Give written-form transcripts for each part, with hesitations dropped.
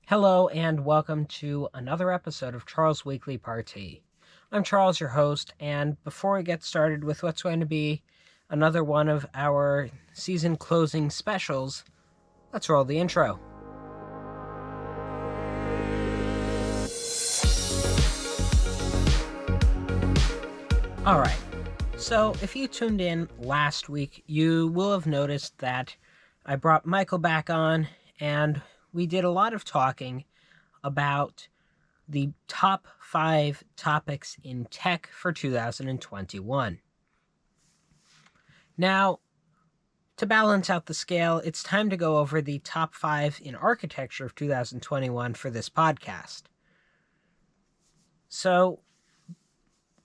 Hello and welcome to another episode of Charles' Weekly Parti. I'm Charles, your host, and before we get started with what's going to be another one of our season closing specials, let's roll the intro. Alright, so if you tuned in last week, you will have noticed that I brought Michael back on, and we did a lot of talking about the top 5 topics in tech for 2021. Now, to balance out the scale, it's time to go over the top 5 in architecture of 2021 for this podcast. So,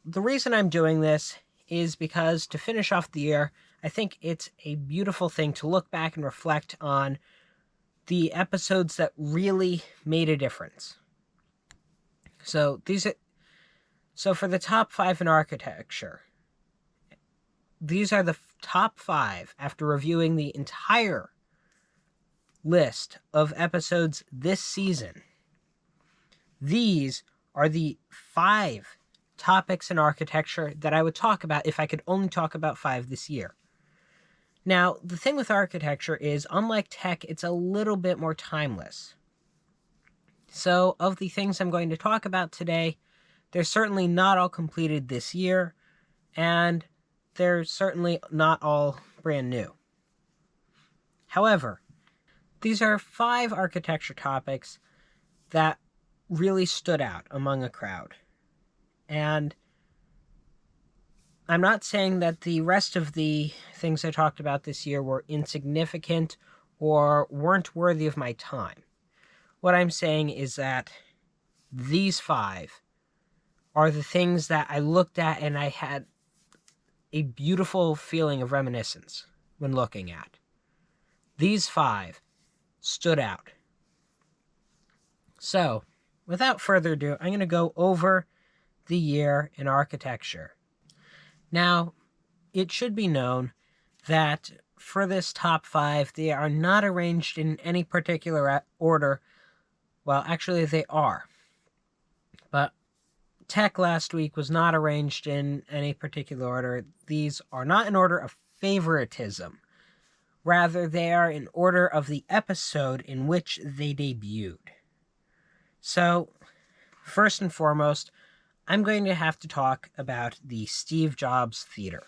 the reason I'm doing this is because to finish off the year, I think it's a beautiful thing to look back and reflect on the episodes that really made a difference. So for the top 5 in architecture, these are the top 5 after reviewing the entire list of episodes this season. These are the 5 topics in architecture that I would talk about if I could only talk about 5 this year. Now, the thing with architecture is, unlike tech, it's a little bit more timeless. So, of the things I'm going to talk about today, they're certainly not all completed this year, and they're certainly not all brand new. However, these are 5 architecture topics that really stood out among a crowd. And I'm not saying that the rest of the things I talked about this year were insignificant or weren't worthy of my time. What I'm saying is that these 5 are the things that I looked at and I had a beautiful feeling of reminiscence when looking at. These 5 stood out. So, without further ado, I'm going to go over the year in architecture. Now, it should be known that for this top 5, they are not arranged in any particular order. Well, actually, they are. But tech last week was not arranged in any particular order. These are not in order of favoritism. Rather, they are in order of the episode in which they debuted. So, first and foremost, I'm going to have to talk about the Steve Jobs Theater.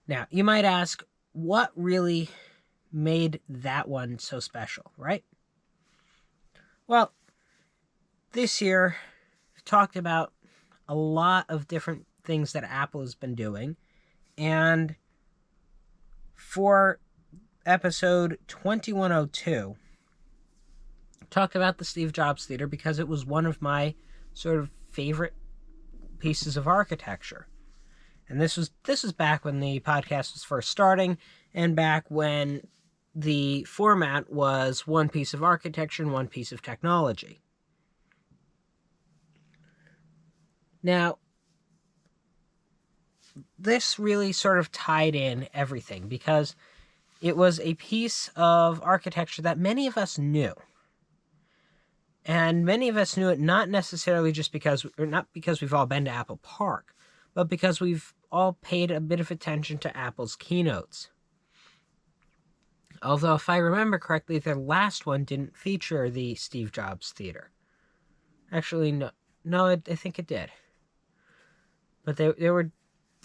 Now, you might ask, what really made that one so special, right? Well, this year, we've talked about a lot of different things that Apple has been doing, and for episode 2102, talked about the Steve Jobs Theater because it was one of my sort of favorite pieces of architecture. And this was back when the podcast was first starting, and back when the format was one piece of architecture and one piece of technology. Now, this really sort of tied in everything because it was a piece of architecture that many of us knew. And many of us knew it not necessarily just because we've all been to Apple Park, but because we've all paid a bit of attention to Apple's keynotes. Although, if I remember correctly, their last one didn't feature the Steve Jobs Theater. Actually, no, I think it did. But they were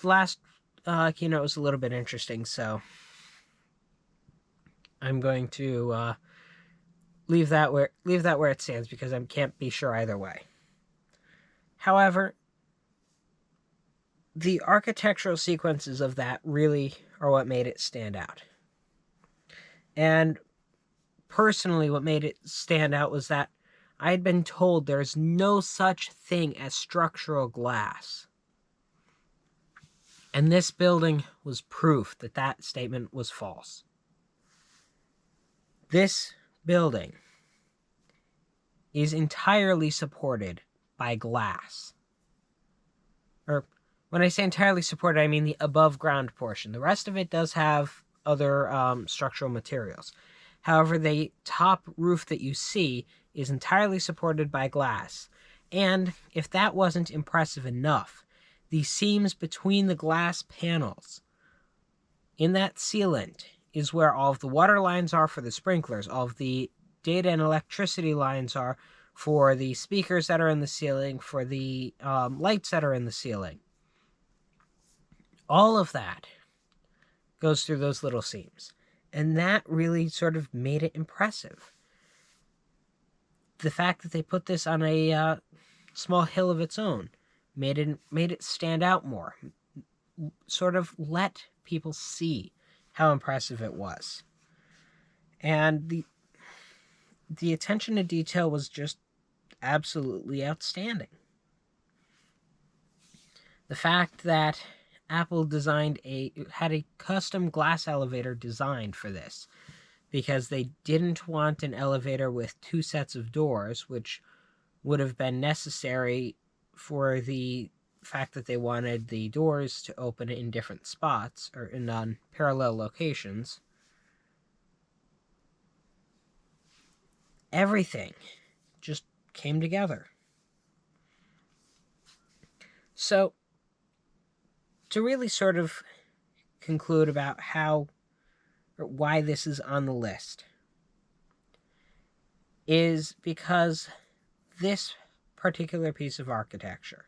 last keynote was a little bit interesting, so I'm going to leave that where it stands because I can't be sure either way. However, the architectural sequences of that really are what made it stand out. And personally, what made it stand out was that I had been told there's no such thing as structural glass. And this building was proof that that statement was false. This building is entirely supported by glass. Or, when I say entirely supported, I mean the above ground portion. The rest of it does have other structural materials. However, the top roof that you see is entirely supported by glass. And if that wasn't impressive enough, the seams between the glass panels in that sealant is where all of the water lines are for the sprinklers, all of the data and electricity lines are for the speakers that are in the ceiling, for the lights that are in the ceiling. All of that goes through those little seams. And that really sort of made it impressive. The fact that they put this on a small hill of its own made it stand out more. Sort of let people see how impressive it was. And the attention to detail was just absolutely outstanding. The fact that Apple had a custom glass elevator designed for this, because they didn't want an elevator with two sets of doors, which would have been necessary for the fact that they wanted the doors to open in different spots or in parallel locations. Everything just came together. So, to really sort of conclude about how or why this is on the list, is because this particular piece of architecture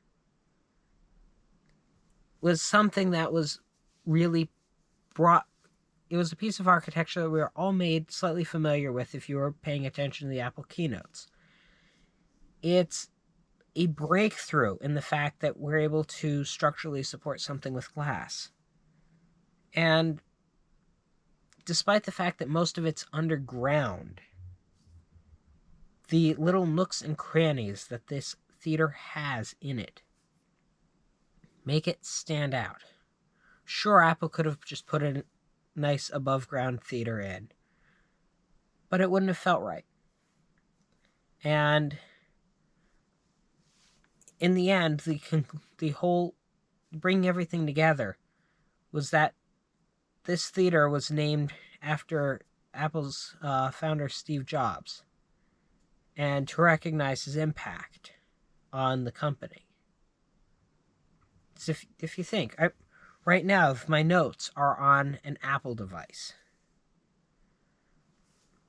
was something that was really it was a piece of architecture that we were all made slightly familiar with if you were paying attention to the Apple keynotes. It's a breakthrough in the fact that we're able to structurally support something with glass. And despite the fact that most of it's underground, the little nooks and crannies that this theater has in it make it stand out. Sure, Apple could have just put a nice above-ground theater in, but it wouldn't have felt right. And in the end, the whole bringing everything together was that this theater was named after Apple's founder, Steve Jobs, and to recognize his impact on the company. So if you think, right now, my notes are on an Apple device.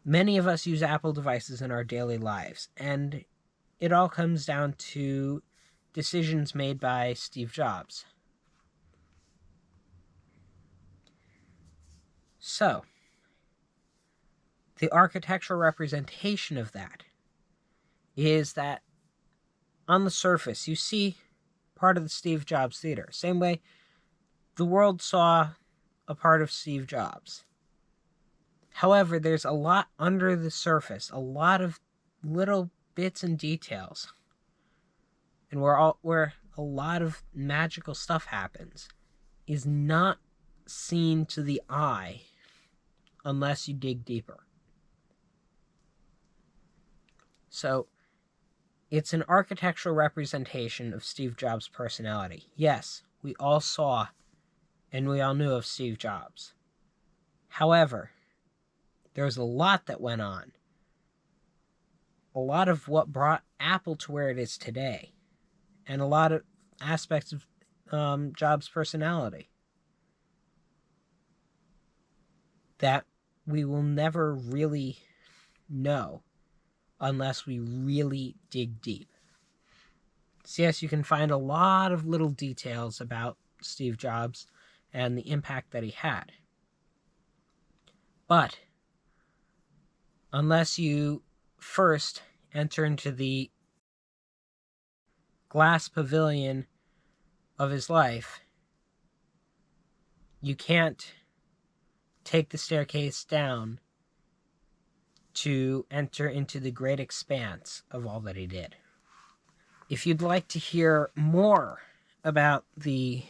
Many of us use Apple devices in our daily lives, and it all comes down to decisions made by Steve Jobs. So, the architectural representation of that is that on the surface, you see part of the Steve Jobs Theater. Same way the world saw a part of Steve Jobs. However, there's a lot under the surface, a lot of little bits and details, and where a lot of magical stuff happens is not seen to the eye unless you dig deeper. So, it's an architectural representation of Steve Jobs' personality. Yes, we all saw and we all knew of Steve Jobs. However, there's a lot that went on. A lot of what brought Apple to where it is today. And a lot of aspects of Jobs' personality that we will never really know unless we really dig deep. So yes, you can find a lot of little details about Steve Jobs and the impact that he had. But unless you first enter into the glass pavilion of his life, you can't take the staircase down to enter into the great expanse of all that he did. If you'd like to hear more about the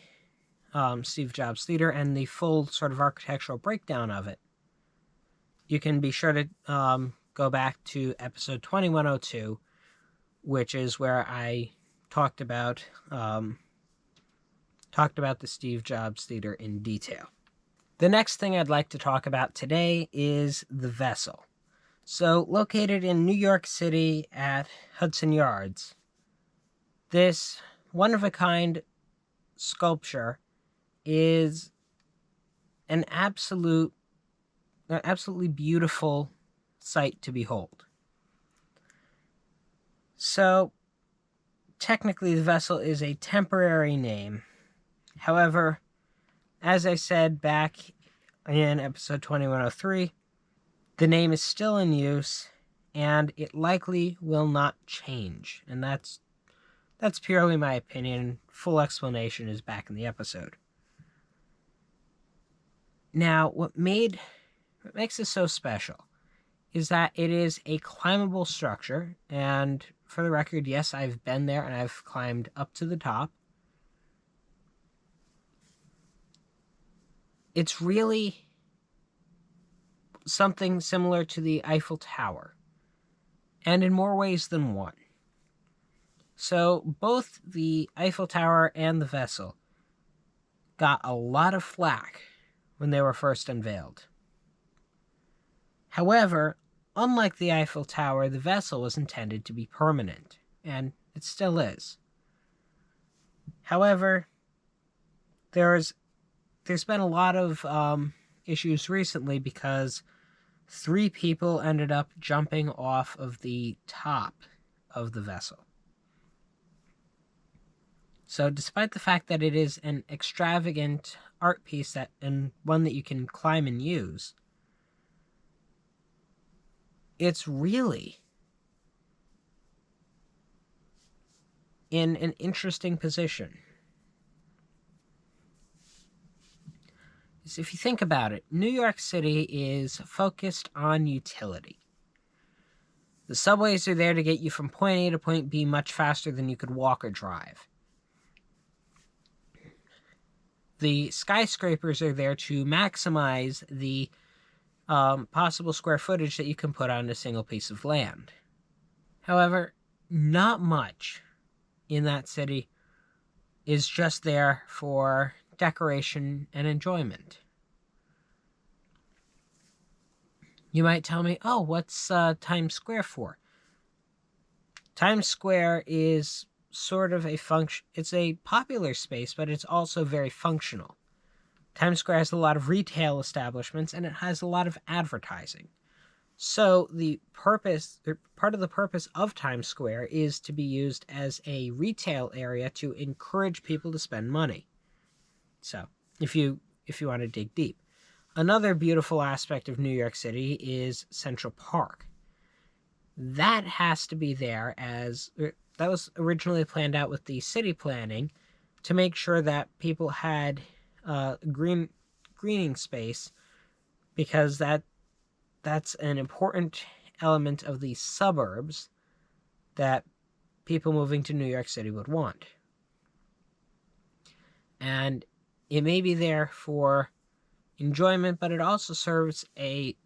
Steve Jobs Theater and the full sort of architectural breakdown of it, you can be sure to go back to episode 2102, which is where I talked about the Steve Jobs Theater in detail. The next thing I'd like to talk about today is the vessel. So, located in New York City at Hudson Yards, this one-of-a-kind sculpture is an absolutely beautiful sight to behold. So, technically, the vessel is a temporary name. However, as I said back in episode 2103, the name is still in use, and it likely will not change. And that's purely my opinion. Full explanation is back in the episode. Now, what makes this so special is that it is a climbable structure, and for the record, yes, I've been there and I've climbed up to the top. It's really something similar to the Eiffel Tower, and in more ways than one. So both the Eiffel Tower and the vessel got a lot of flack when they were first unveiled. However, unlike the Eiffel Tower, the vessel was intended to be permanent, and it still is. However, there's been a lot of issues recently because 3 people ended up jumping off of the top of the vessel. So despite the fact that it is an extravagant art piece and one that you can climb and use, it's really in an interesting position. If you think about it, New York City is focused on utility. The subways are there to get you from point A to point B much faster than you could walk or drive. The skyscrapers are there to maximize the possible square footage that you can put on a single piece of land. However, not much in that city is just there for decoration and enjoyment. You might tell me, oh, what's Times Square for? Times Square is sort of a function. It's a popular space, but it's also very functional. Times Square has a lot of retail establishments, and it has a lot of advertising. So part of the purpose of Times Square is to be used as a retail area to encourage people to spend money. So, if you want to dig deep. Another beautiful aspect of New York City is Central Park. That has to be there that was originally planned out with the city planning to make sure that people had greening space, because that's an important element of the suburbs that people moving to New York City would want. And it may be there for enjoyment, but it also serves a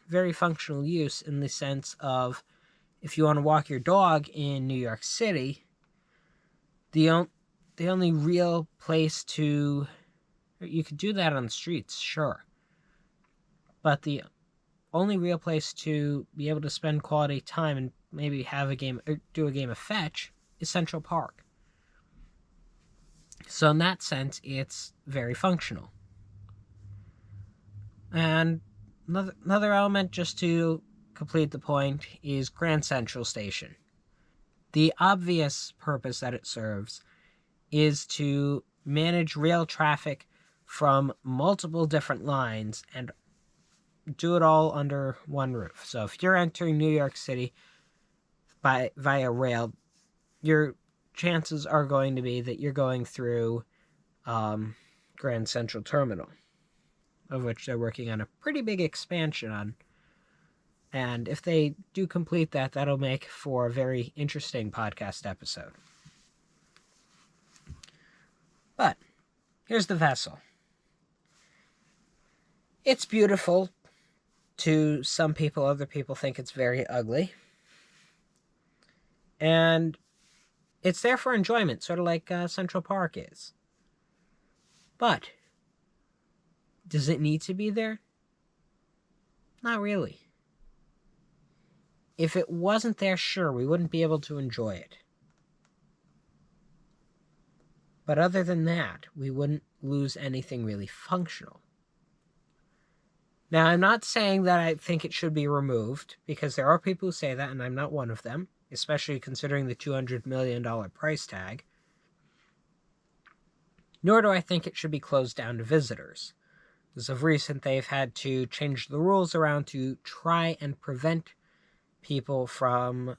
very functional use in the sense of, if you want to walk your dog in New York City, the only real place to... You could do that on the streets, sure. But the only real place to be able to spend quality time and maybe have a game or do a game of fetch is Central Park. So in that sense, it's very functional. And another element, just to complete the point, is Grand Central Station. The obvious purpose that it serves is to manage rail traffic from multiple different lines and do it all under one roof. So if you're entering New York City via rail, your chances are going to be that you're going through Grand Central Terminal, of which they're working on a pretty big expansion on. And if they do complete that, that'll make for a very interesting podcast episode. But here's the vessel. It's beautiful to some people. Other people think it's very ugly. And it's there for enjoyment, sort of like Central Park is. But Does it need to be there? Not really. If it wasn't there, sure, we wouldn't be able to enjoy it. But other than that, we wouldn't lose anything really functional. Now, I'm not saying that I think it should be removed, because there are people who say that, and I'm not one of them, especially considering the $200 million price tag. Nor do I think it should be closed down to visitors. As of recent, they've had to change the rules around to try and prevent people from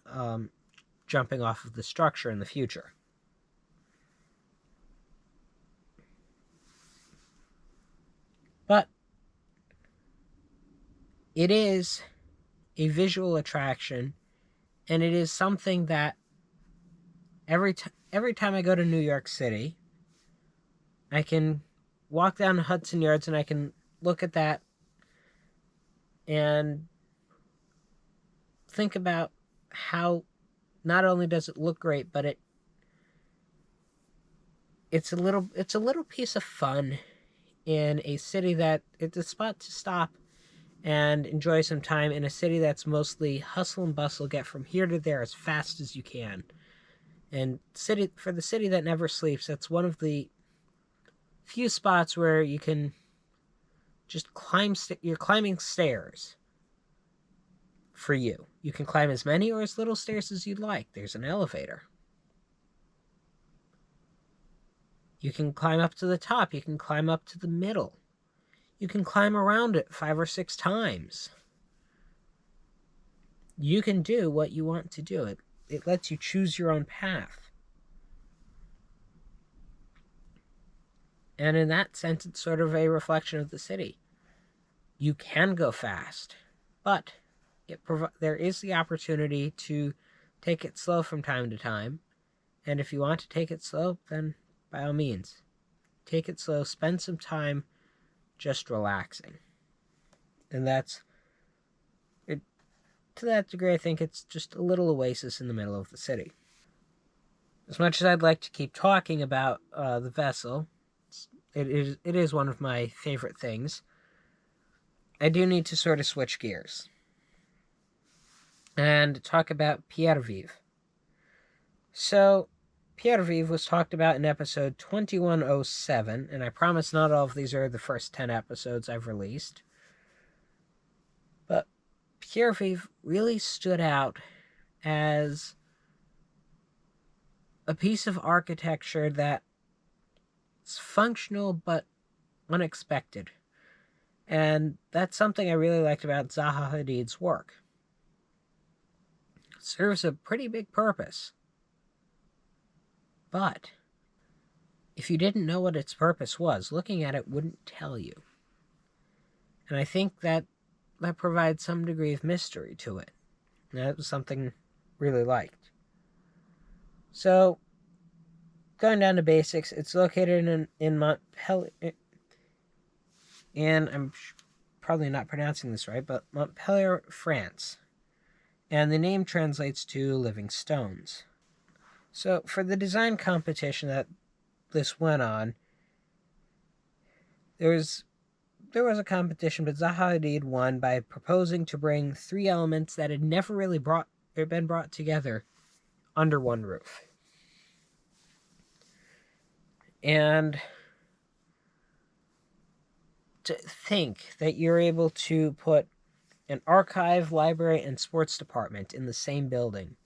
jumping off of the structure in the future. But it is a visual attraction, and it is something that every time I go to New York City, I can walk down Hudson Yards and I can look at that and think about how not only does it look great, but it's a little piece of fun in a city that it's a spot to stop and enjoy some time in a city that's mostly hustle and bustle, get from here to there as fast as you can. And for the city that never sleeps, that's one of the few spots where you can just you're climbing stairs for you. You can climb as many or as little stairs as you'd like. There's an elevator. You can climb up to the top. You can climb up to the middle. You can climb around it 5 or 6 times. You can do what you want to do. It lets you choose your own path. And in that sense, it's sort of a reflection of the city. You can go fast, but there is the opportunity to take it slow from time to time. And if you want to take it slow, then by all means, take it slow. Spend some time just relaxing. And that's it. To that degree, I think it's just a little oasis in the middle of the city. As much as I'd like to keep talking about the vessel, it is one of my favorite things. I do need to sort of switch gears and talk about Pierresvives. So, Pierresvives was talked about in episode 2107, and I promise not all of these are the first 10 episodes I've released. But Pierresvives really stood out as a piece of architecture that's functional but unexpected. And that's something I really liked about Zaha Hadid's work. It serves a pretty big purpose. But if you didn't know what its purpose was, looking at it wouldn't tell you. And I think that provides some degree of mystery to it. And that was something I really liked. So, going down to basics, it's located in Montpellier, and I'm probably not pronouncing this right, but Montpellier, France. And the name translates to living stones. So, for the design competition that this went on, there was a competition, but Zaha Hadid won by proposing to bring 3 elements that had never really been brought together under one roof. And to think that you're able to put an archive, library, and sports department in the same building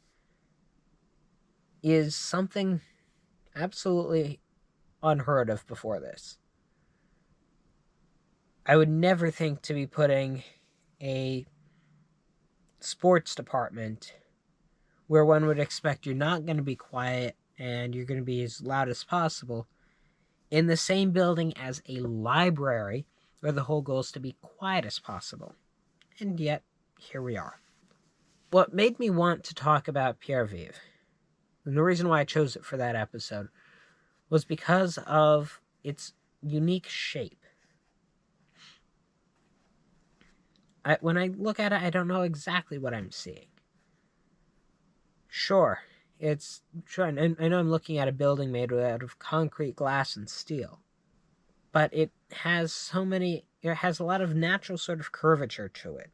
is something absolutely unheard of before this. I would never think to be putting a sports department where one would expect you're not going to be quiet and you're going to be as loud as possible in the same building as a library where the whole goal is to be quiet as possible. And yet, here we are. What made me want to talk about Pierresvives, and the reason why I chose it for that episode, was because of its unique shape. When I look at it, I don't know exactly what I'm seeing. Sure, and I know I'm looking at a building made out of concrete, glass, and steel. But it has so many it has a lot of natural sort of curvature to it,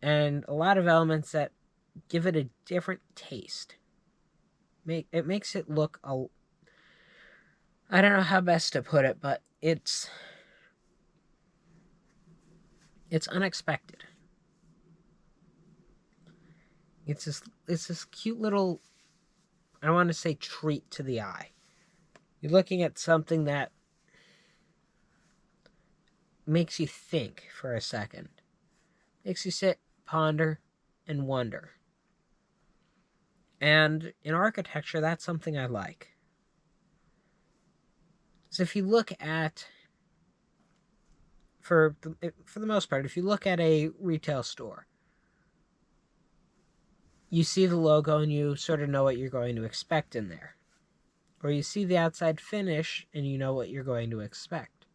and a lot of elements that give it a different taste. It makes it look I don't know how best to put it, but it's unexpected. It's this cute little, I want to say, treat to the eye. You're looking at something that makes you think for a second. Makes you sit, ponder, and wonder. And in architecture, that's something I like. So if you look at, for the most part, if you look at a retail store, you see the logo and you sort of know what you're going to expect in there. Or you see the outside finish and you know what you're going to expect.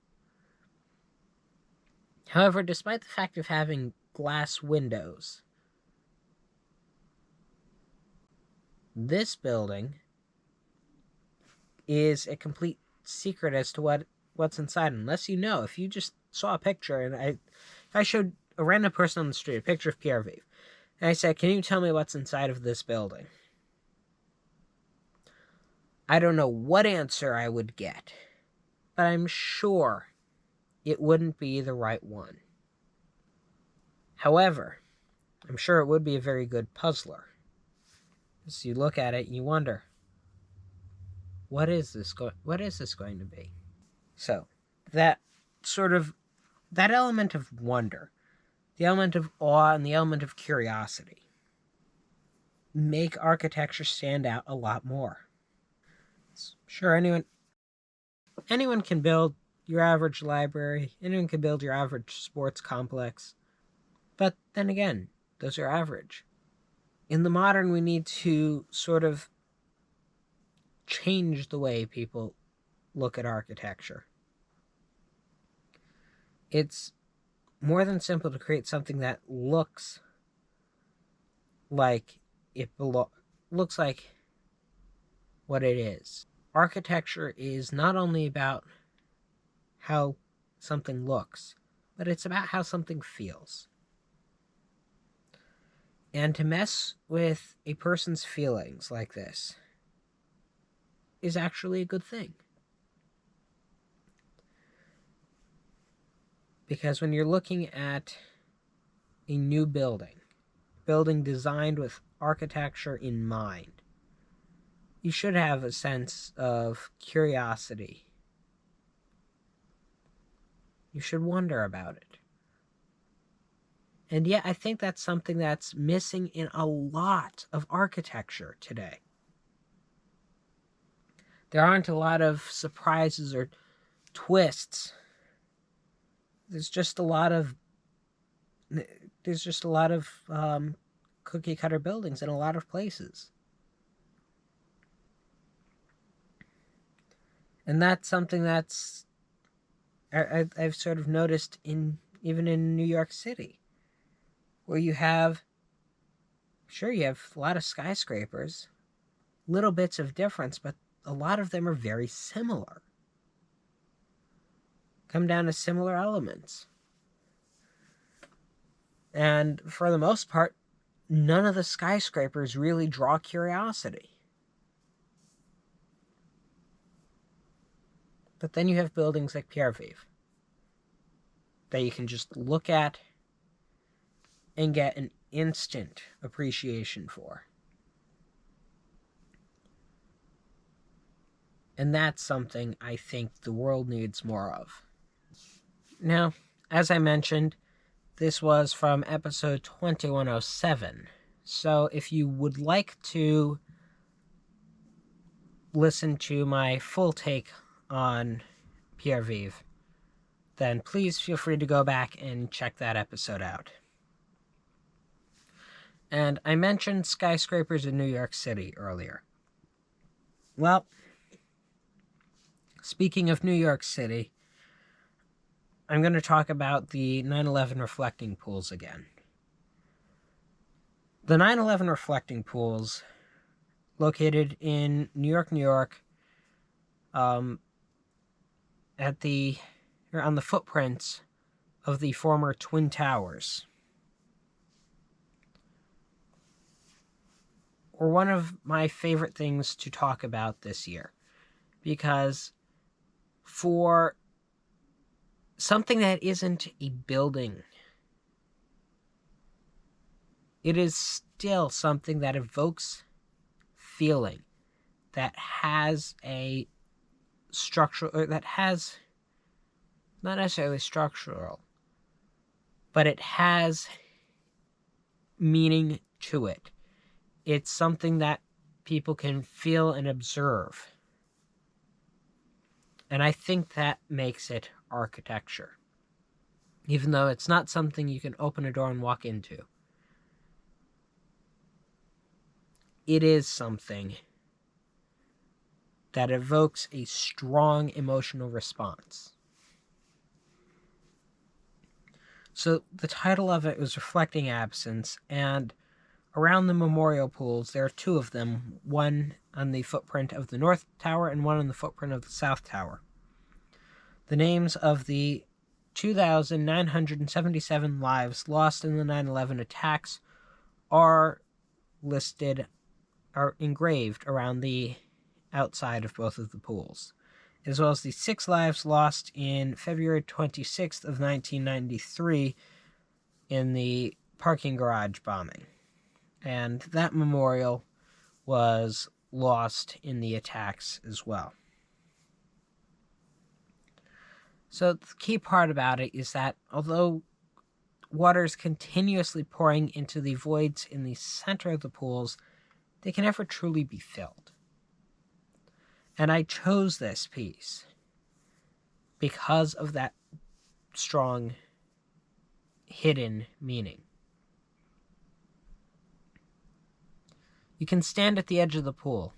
However, despite the fact of having glass windows, this building is a complete secret as to what's inside, unless you know. If you just saw a picture, and if I showed a random person on the street a picture of Pierresvives, and I said, "Can you tell me what's inside of this building?" I don't know what answer I would get, but I'm sure it wouldn't be the right one. However, I'm sure it would be a very good puzzler. So you look at it and you wonder, what is this going to be? So, that element of wonder, the element of awe, and the element of curiosity make architecture stand out a lot more. Sure, anyone can build your average library, anyone can build your average sports complex, but then again, those are average. In the modern, we need to sort of change the way people look at architecture. It's more than simple to create something that looks like looks like what it is. Architecture is not only about how something looks, but it's about how something feels. And to mess with a person's feelings like this is actually a good thing. Because when you're looking at a new building designed with architecture in mind, you should have a sense of curiosity. You should wonder about it. And yet, I think that's something that's missing in a lot of architecture today. There aren't a lot of surprises or twists. There's just a lot of cookie cutter buildings in a lot of places. And that's something that's I've sort of noticed even in New York City, where you have a lot of skyscrapers, little bits of difference, but a lot of them are very similar. Come down to similar elements. And for the most part, none of the skyscrapers really draw curiosity. But then you have buildings like Pierresvives that you can just look at and get an instant appreciation for. And that's something I think the world needs more of. Now, as I mentioned, this was from episode 2107. So if you would like to listen to my full take on Pierresvives, then please feel free to go back and check that episode out. And I mentioned skyscrapers in New York City earlier. Well, speaking of New York City, I'm going to talk about the 9/11 reflecting pools again. The 9/11 reflecting pools, located in New York, at the or on the footprints of the former Twin Towers, were one of my favorite things to talk about this year. Because for something that isn't a building, it is still something that evokes feeling, that has a structural, or that has, not necessarily structural, but it has meaning to it. It's something that people can feel and observe. And I think that makes it architecture. Even though it's not something you can open a door and walk into. It is something that evokes a strong emotional response. So the title of it was Reflecting Absence, and around the memorial pools, there are two of them, one on the footprint of the North Tower and one on the footprint of the South Tower. The names of the 2,977 lives lost in the 9/11 attacks are engraved around the outside of both of the pools, as well as the 6 lives lost in February 26th of 1993 in the parking garage bombing. And that memorial was lost in the attacks as well. So the key part about it is that although water is continuously pouring into the voids in the center of the pools, they can never truly be filled. And I chose this piece because of that strong hidden meaning. You can stand at the edge of the pool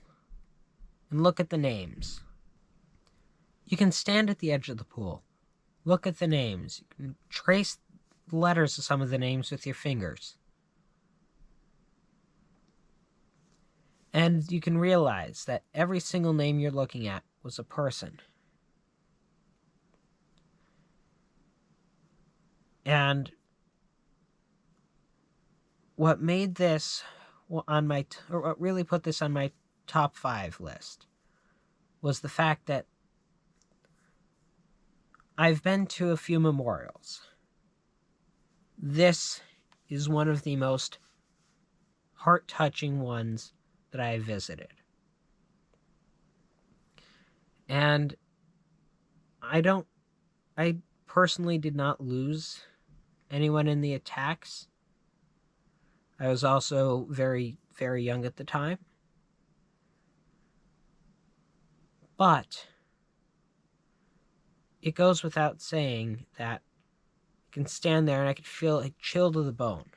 and look at the names. You can stand at the edge of the pool, look at the names. You can trace the letters of some of the names with your fingers. And you can realize that every single name you're looking at was a person. And what made this on my, or what really put this on my top 5 list was the fact that I've been to a few memorials. This is one of the most heart-touching ones that I have visited. And I personally did not lose anyone in the attacks. I was also very, very young at the time. But it goes without saying that I can stand there and I could feel a chill to the bone.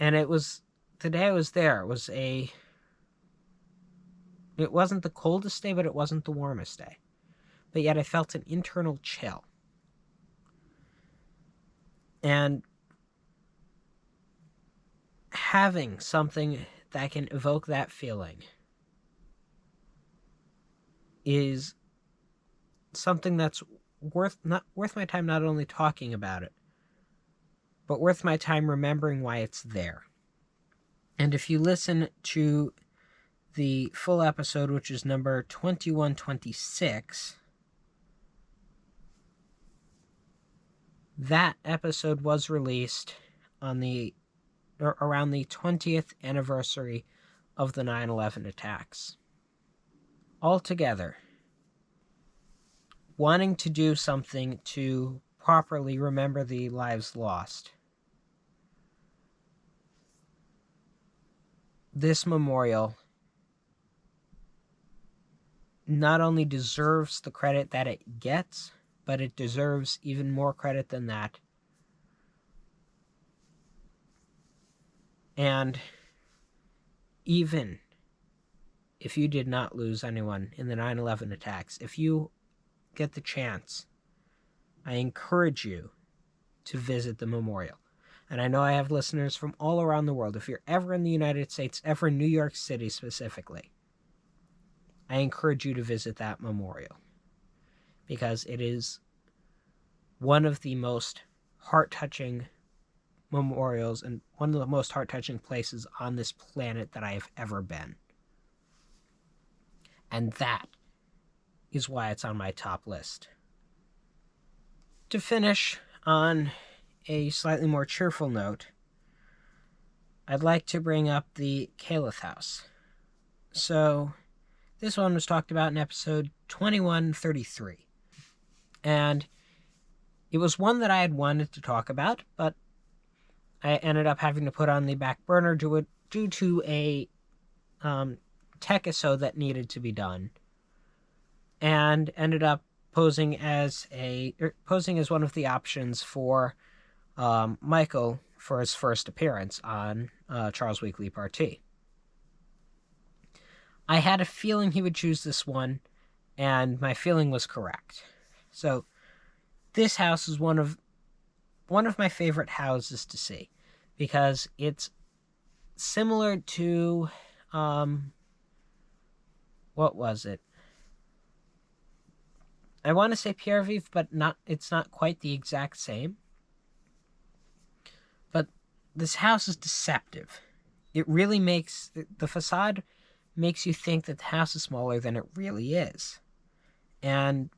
And it was, the day I was there, it wasn't the coldest day, but it wasn't the warmest day. But yet I felt an internal chill. And having something that can evoke that feeling is something that's worth my time not only talking about it, but worth my time remembering why it's there. And if you listen to the full episode, which is number 2126, that episode was released on around the 20th anniversary of the 9/11 attacks. Altogether, wanting to do something to properly remember the lives lost, this memorial not only deserves the credit that it gets, but it deserves even more credit than that. And even if you did not lose anyone in the 9/11 attacks, if you get the chance, I encourage you to visit the memorial. And I know I have listeners from all around the world. If you're ever in the United States, ever in New York City specifically, I encourage you to visit that memorial. because it is one of the most heart-touching memorials and one of the most heart-touching places on this planet that I have ever been. And that is why it's on my top list. To finish on a slightly more cheerful note, I'd like to bring up the Kaleth House. So, this one was talked about in episode 2133. And it was one that I had wanted to talk about, but I ended up having to put on the back burner due to a tech episode that needed to be done, and ended up posing as one of the options for Michael for his first appearance on Charles Weekly Parti. I had a feeling he would choose this one, and my feeling was correct. So this house is one of my favorite houses to see, because it's similar to what was it? I want to say Pierresvives, but it's not quite the exact same. But this house is deceptive. It really makes the facade makes you think that the house is smaller than it really is. And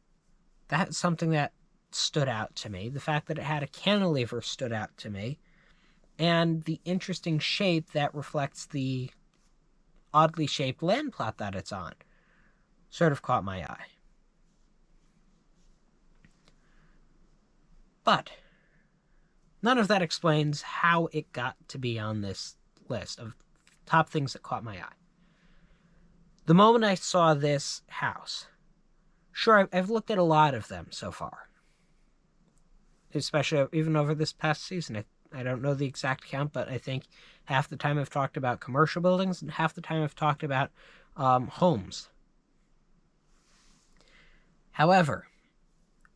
that's something that stood out to me. The fact that it had a cantilever stood out to me. And the interesting shape that reflects the oddly shaped land plot that it's on sort of caught my eye. But none of that explains how it got to be on this list of top things that caught my eye. The moment I saw this house, sure, I've looked at a lot of them so far, especially even over this past season. I don't know the exact count, but I think half the time I've talked about commercial buildings and half the time I've talked about homes. However,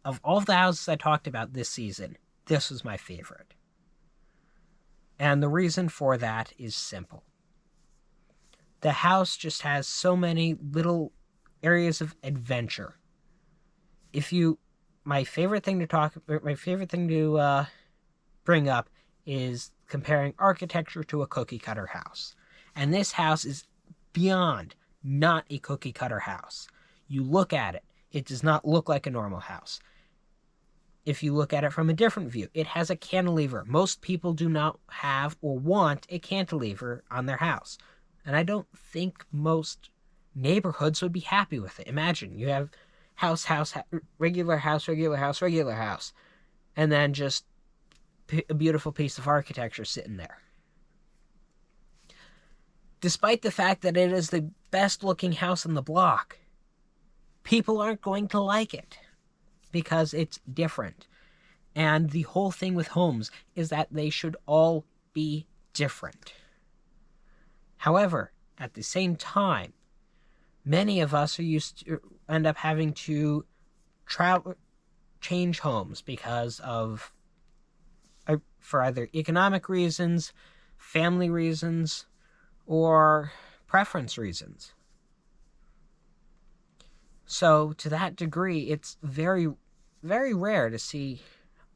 of all the houses I talked about this season, this was my favorite. And the reason for that is simple. The house just has so many little areas of adventure. My favorite thing to bring up is comparing architecture to a cookie cutter house. And this house is beyond not a cookie cutter house. You look at it, it does not look like a normal house. If you look at it from a different view, it has a cantilever. Most people do not have or want a cantilever on their house. And I don't think most neighborhoods would be happy with it. Imagine you have regular house, and then just a beautiful piece of architecture sitting there. Despite the fact that it is the best looking house on the block, people aren't going to like it because it's different. And the whole thing with homes is that they should all be different. However, at the same time, many of us are used to end up having to change homes because of for either economic reasons, family reasons, or preference reasons. So to that degree, it's very, very rare to see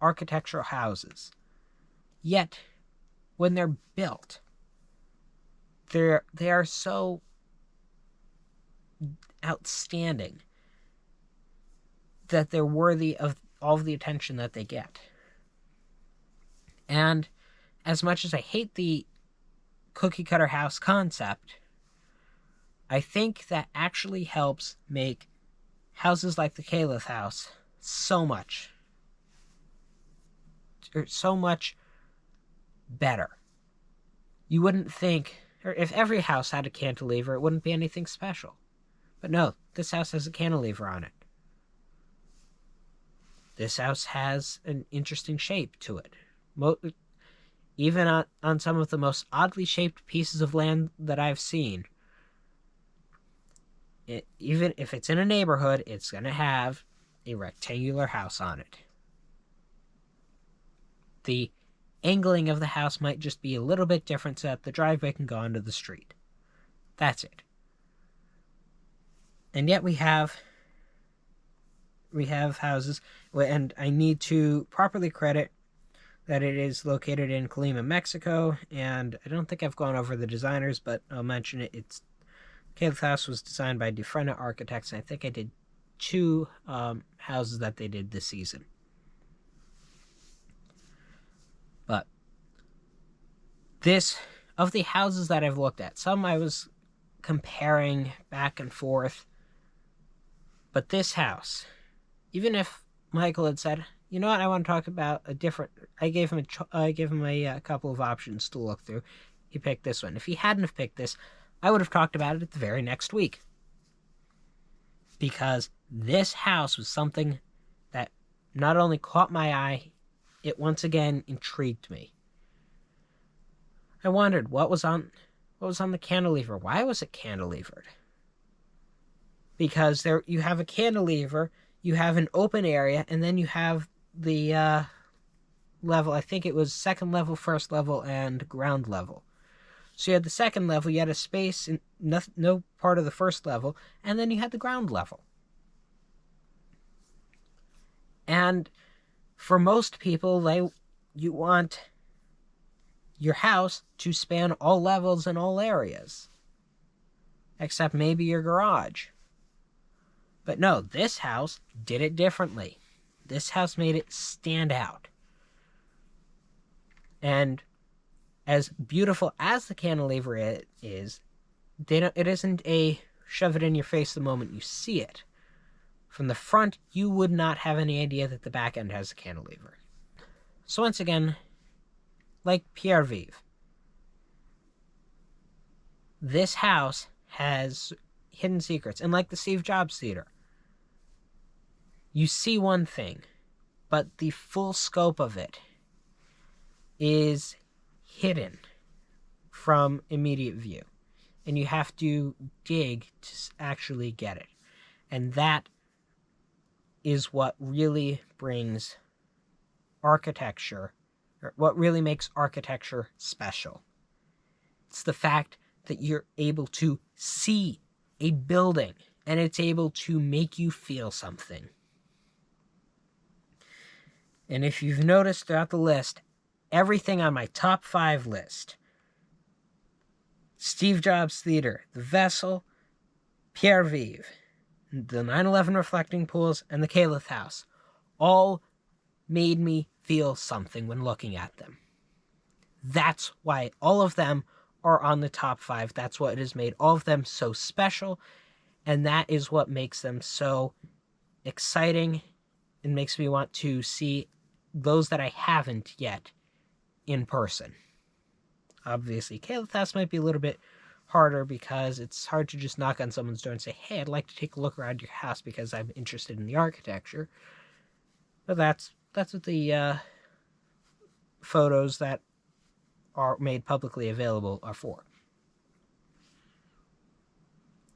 architectural houses. Yet, when they're built, they are so outstanding that they're worthy of all of the attention that they get. And as much as I hate the cookie cutter house concept, I think that actually helps make houses like the Kaleth House so much better. You wouldn't think, or if every house had a cantilever, it wouldn't be anything special. But no, this house has a cantilever on it. This house has an interesting shape to it. Even on some of the most oddly shaped pieces of land that I've seen, even if it's in a neighborhood, it's going to have a rectangular house on it. The angling of the house might just be a little bit different so that the driveway can go onto the street. That's it. And yet we have we have houses, and I need to properly credit that it is located in Colima, Mexico, and I don't think I've gone over the designers, but I'll mention it. It's Kaleth House was designed by Dufresne Architects, and I think I did 2 houses that they did this season. But this, of the houses that I've looked at, some I was comparing back and forth, but this house, even if Michael had said, you know what, I want to talk about a different, I gave him a couple of options to look through. He picked this one. If he hadn't have picked this, I would have talked about it the very next week. Because this house was something that not only caught my eye, it once again intrigued me. I wondered what was on the cantilever. Why was it cantilevered? Because there you have a cantilever, you have an open area, and then you have the level. I think it was second level, first level, and ground level. So you had the second level, you had a space in no part of the first level, and then you had the ground level. And for most people, you want your house to span all levels and all areas, except maybe your garage. But no, this house did it differently. This house made it stand out. And as beautiful as the cantilever is, it isn't a shove it in your face the moment you see it. From the front, you would not have any idea that the back end has a cantilever. So once again, like Pierresvives, this house has hidden secrets. And like the Steve Jobs Theater, you see one thing, but the full scope of it is hidden from immediate view. And you have to dig to actually get it. And that is what really brings architecture, or what really makes architecture special. It's the fact that you're able to see a building and it's able to make you feel something. And if you've noticed throughout the list, everything on my top 5 list, Steve Jobs Theater, The Vessel, Pierresvives, the 9/11 reflecting pools, and the Kaleth House, all made me feel something when looking at them. That's why all of them are on the top 5. That's what has made all of them so special, and that is what makes them so exciting and makes me want to see those that I haven't yet in person. Obviously, Kaleth House might be a little bit harder because it's hard to just knock on someone's door and say, hey, I'd like to take a look around your house because I'm interested in the architecture. But that's what the photos that are made publicly available are for.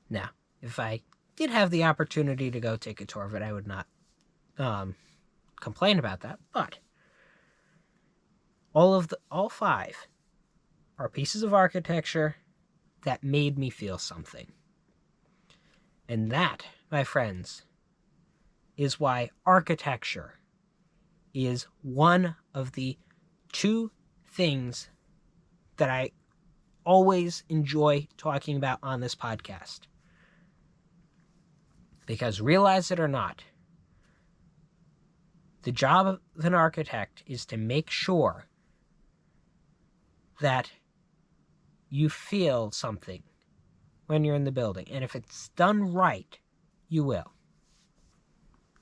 Now, if I did have the opportunity to go take a tour of it, I would not complain about that, but all 5 are pieces of architecture that made me feel something. And that, my friends, is why architecture is one of the 2 things that I always enjoy talking about on this podcast. Because realize it or not, the job of an architect is to make sure that you feel something when you're in the building. And if it's done right, you will.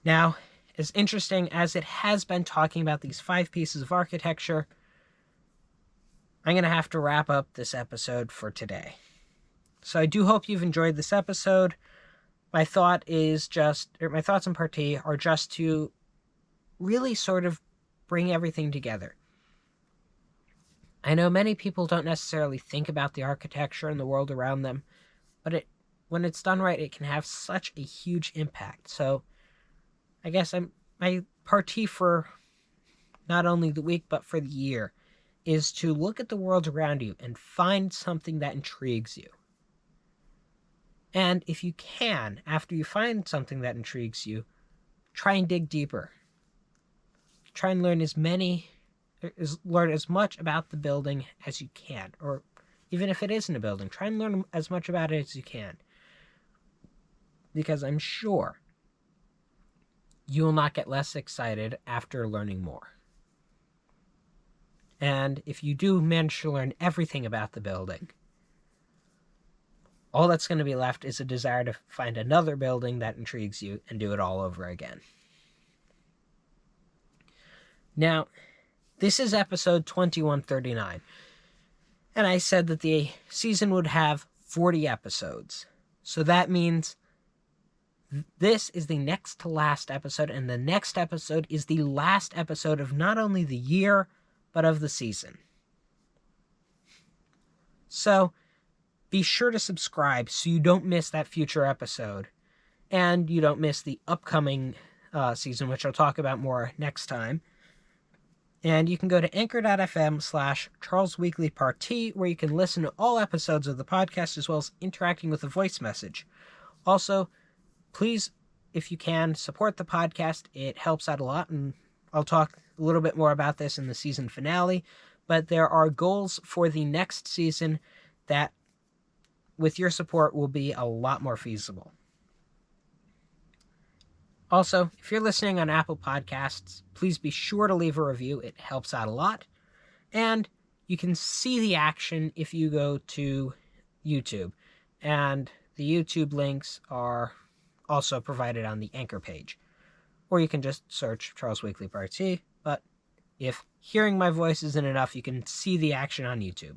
Now, as interesting as it has been talking about these 5 pieces of architecture, I'm going to have to wrap up this episode for today. So I do hope you've enjoyed this episode. My thoughts on Parti are just to really sort of bring everything together. I know many people don't necessarily think about the architecture and the world around them, but when it's done right, it can have such a huge impact. So I guess my Parti for not only the week, but for the year, is to look at the world around you and find something that intrigues you. And if you can, after you find something that intrigues you, try and dig deeper. Try and learn learn as much about the building as you can, or even if it isn't a building, try and learn as much about it as you can. Because I'm sure you will not get less excited after learning more. And if you do manage to learn everything about the building, all that's going to be left is a desire to find another building that intrigues you and do it all over again. Now, this is episode 2139, and I said that the season would have 40 episodes. So that means this is the next to last episode, and the next episode is the last episode of not only the year, but of the season. So, be sure to subscribe so you don't miss that future episode, and you don't miss the upcoming season, which I'll talk about more next time. And you can go to anchor.fm/CharlesWeeklyParti, where you can listen to all episodes of the podcast as well as interacting with a voice message. Also, please, if you can, support the podcast. It helps out a lot, and I'll talk a little bit more about this in the season finale. But there are goals for the next season that, with your support, will be a lot more feasible. Also, if you're listening on Apple Podcasts, please be sure to leave a review. It helps out a lot. And you can see the action if you go to YouTube. And the YouTube links are also provided on the Anchor page. Or you can just search Charles Weekly Parti. But if hearing my voice isn't enough, you can see the action on YouTube.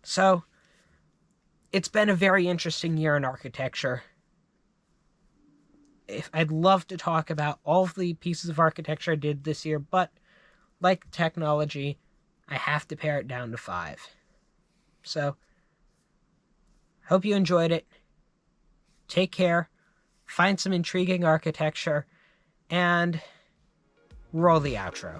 So, it's been a very interesting year in architecture. I'd love to talk about all of the pieces of architecture I did this year, but like technology, I have to pare it down to 5. So, hope you enjoyed it. Take care, find some intriguing architecture, and roll the outro.